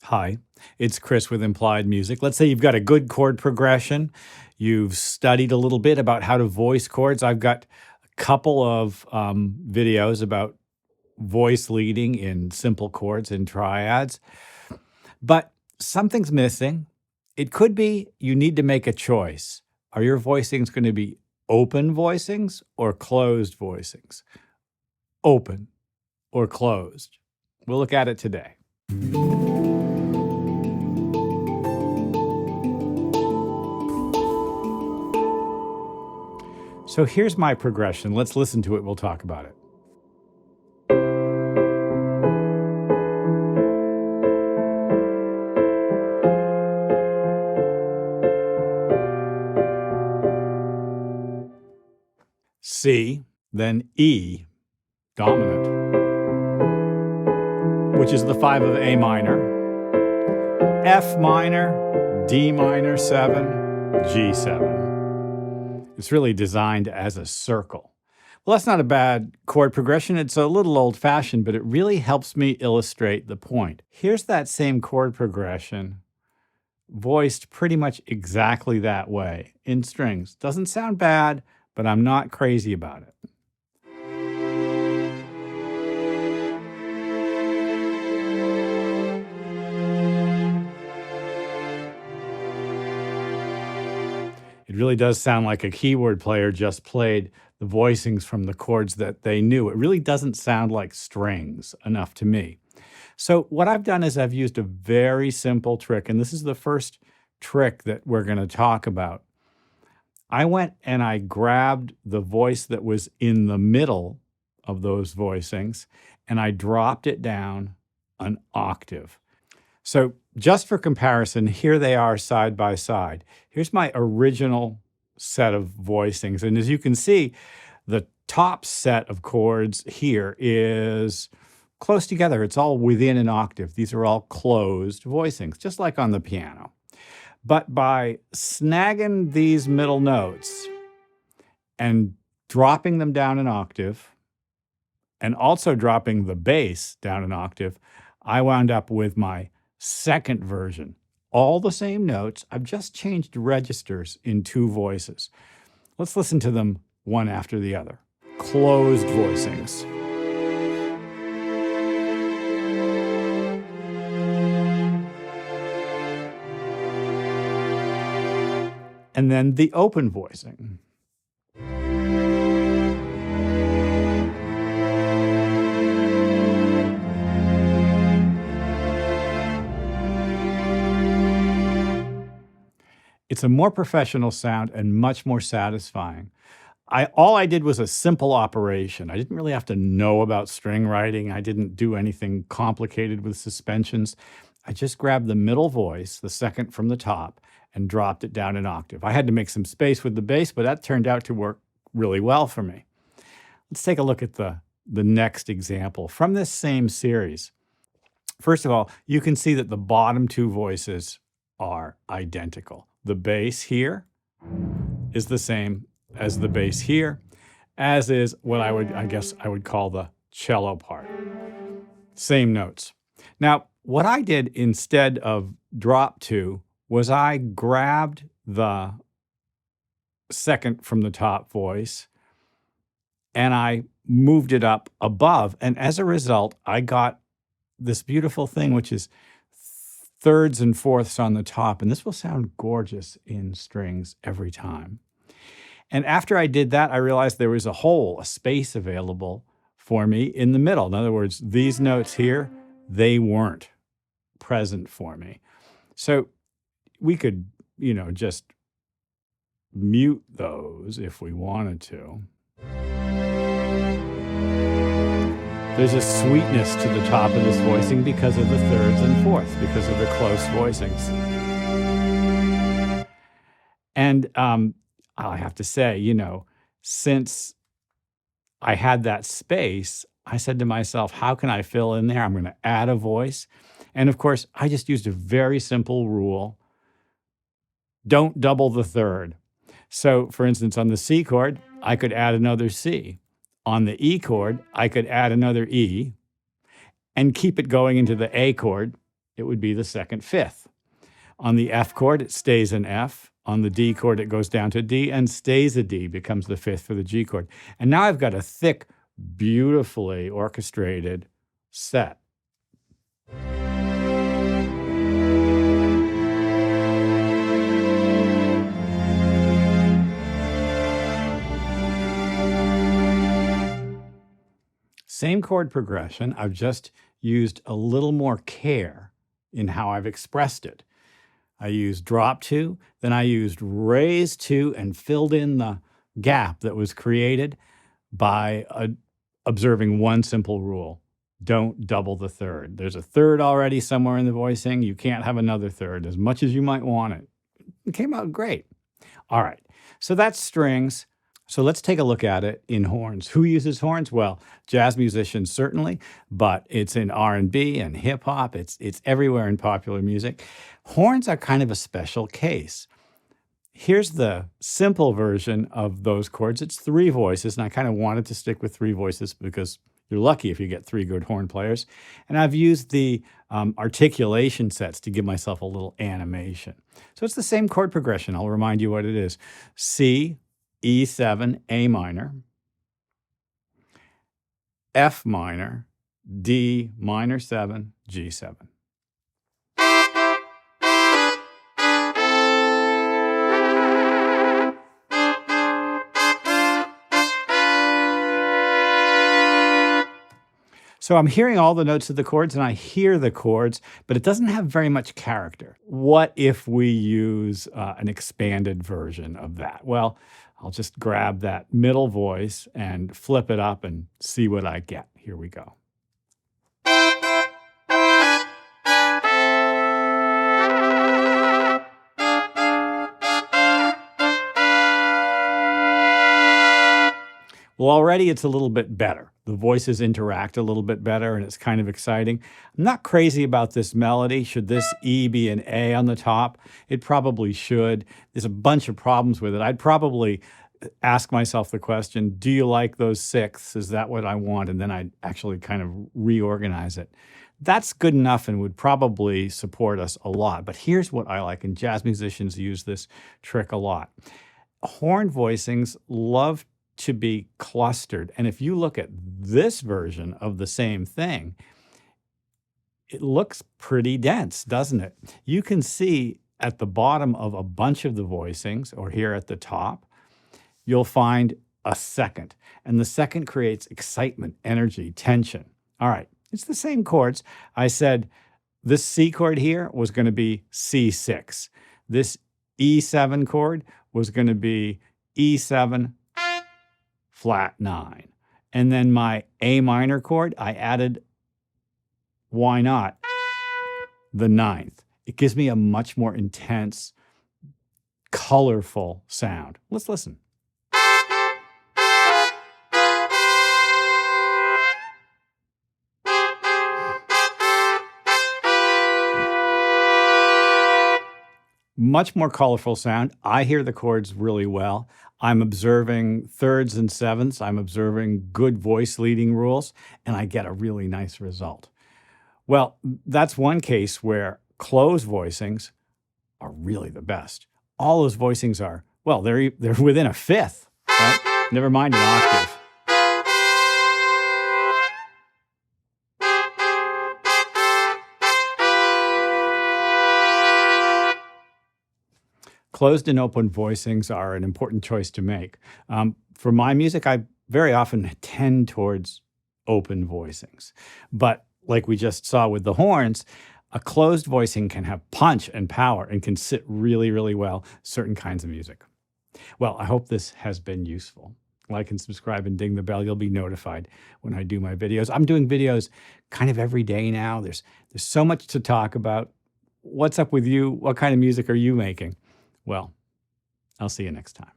Hi, it's Chris with Implied Music. Let's say you've got a good chord progression. You've studied a little bit about how to voice chords. I've got a couple of videos about voice leading in simple chords and triads, but something's missing. It could be you need to make a choice. Are your voicings going to be open voicings or closed voicings? Open or closed? We'll look at it today. So here's my progression. Let's listen to it. We'll talk about it. C, then E, dominant, which is the 5 of A minor, F minor, D minor 7, G7. It's really designed as a circle. Well, that's not a bad chord progression. It's a little old-fashioned, but it really helps me illustrate the point. Here's that same chord progression voiced pretty much exactly that way in strings. Doesn't sound bad, but I'm not crazy about it. It really does sound like a keyboard player just played the voicings from the chords that they knew. It really doesn't sound like strings enough to me. So what I've done is I've used a very simple trick, and this is the first trick that we're going to talk about. I went and I grabbed the voice that was in the middle of those voicings, and I dropped it down an octave. So just for comparison, here they are side by side. Here's my original set of voicings. And as you can see, the top set of chords here is close together. It's all within an octave. These are all closed voicings, just like on the piano. But by snagging these middle notes and dropping them down an octave, and also dropping the bass down an octave, I wound up with my second version. All the same notes. I've just changed registers in two voices. Let's listen to them one after the other. Closed voicings. And then the open voicing. It's a more professional sound and much more satisfying. All I did was a simple operation. I didn't really have to know about string writing. I didn't do anything complicated with suspensions. I just grabbed the middle voice, the second from the top, and dropped it down an octave. I had to make some space with the bass, but that turned out to work really well for me. Let's take a look at the next example from this same series. First of all, you can see that the bottom two voices are identical. The bass here is the same as the bass here, as is what I guess I would call the cello part. Same notes. Now, what I did instead of drop two was I grabbed the second from the top voice and I moved it up above. And as a result, I got this beautiful thing, which is thirds and fourths on the top. And this will sound gorgeous in strings every time. And after I did that, I realized there was a hole, a space available for me in the middle. In other words, these notes here, they weren't present for me. So we could, just mute those if we wanted to. There's a sweetness to the top of this voicing because of the thirds and fourths, because of the close voicings. And I have to say, since I had that space, I said to myself, how can I fill in there? I'm going to add a voice. And of course, I just used a very simple rule. Don't double the third. So for instance, on the C chord, I could add another C. On the E chord, I could add another E and keep it going into the A chord it would be the second fifth. On the F chord, it stays an F. On the D chord, it goes down to D and stays a D, becomes the fifth for the G chord. And now I've got a thick, beautifully orchestrated set. Same chord progression, I've just used a little more care in how I've expressed it. I used drop 2, then I used raise 2 and filled in the gap that was created by observing one simple rule. Don't double the third. There's a third already somewhere in the voicing. You can't have another third as much as you might want it. It came out great. All right, so that's strings. So let's take a look at it in horns. Who uses horns? Well, jazz musicians certainly, but it's in R&B and hip hop. It's everywhere in popular music. Horns are kind of a special case. Here's the simple version of those chords. It's 3 voices, and I kind of wanted to stick with 3 voices because you're lucky if you get 3 good horn players. And I've used the articulation sets to give myself a little animation. So it's the same chord progression. I'll remind you what it is. C, E7, A minor, F minor, D minor 7, G7. So I'm hearing all the notes of the chords, and I hear the chords, but it doesn't have very much character. What if we use an expanded version of that? Well, I'll just grab that middle voice and flip it up and see what I get. Here we go. Well, already it's a little bit better. The voices interact a little bit better, and it's kind of exciting. I'm not crazy about this melody. Should this E be an A on the top? It probably should. There's a bunch of problems with it. I'd probably ask myself the question, do you like those sixths? Is that what I want? And then I'd actually kind of reorganize it. That's good enough and would probably support us a lot. But here's what I like, and jazz musicians use this trick a lot. Horn voicings love to be clustered. And if you look at this version of the same thing, it looks pretty dense, doesn't it? You can see at the bottom of a bunch of the voicings, or here at the top, you'll find a second. And the second creates excitement, energy, tension. All right, it's the same chords. I said this C chord here was going to be C6. This E7 chord was going to be E7 flat 9. And then my A minor chord, I added, why not, the 9th. It gives me a much more intense, colorful sound. Let's listen. Much more colorful sound. I hear the chords really well. I'm observing thirds and sevenths. I'm observing good voice leading rules, and I get a really nice result. Well, that's one case where closed voicings are really the best. All those voicings are, well, they're within a fifth, right? Never mind an octave. Closed and open voicings are an important choice to make. For my music, I very often tend towards open voicings. But like we just saw with the horns, a closed voicing can have punch and power and can sit really, really well certain kinds of music. Well, I hope this has been useful. Like and subscribe and ding the bell. You'll be notified when I do my videos. I'm doing videos kind of every day now. There's so much to talk about. What's up with you? What kind of music are you making? Well, I'll see you next time.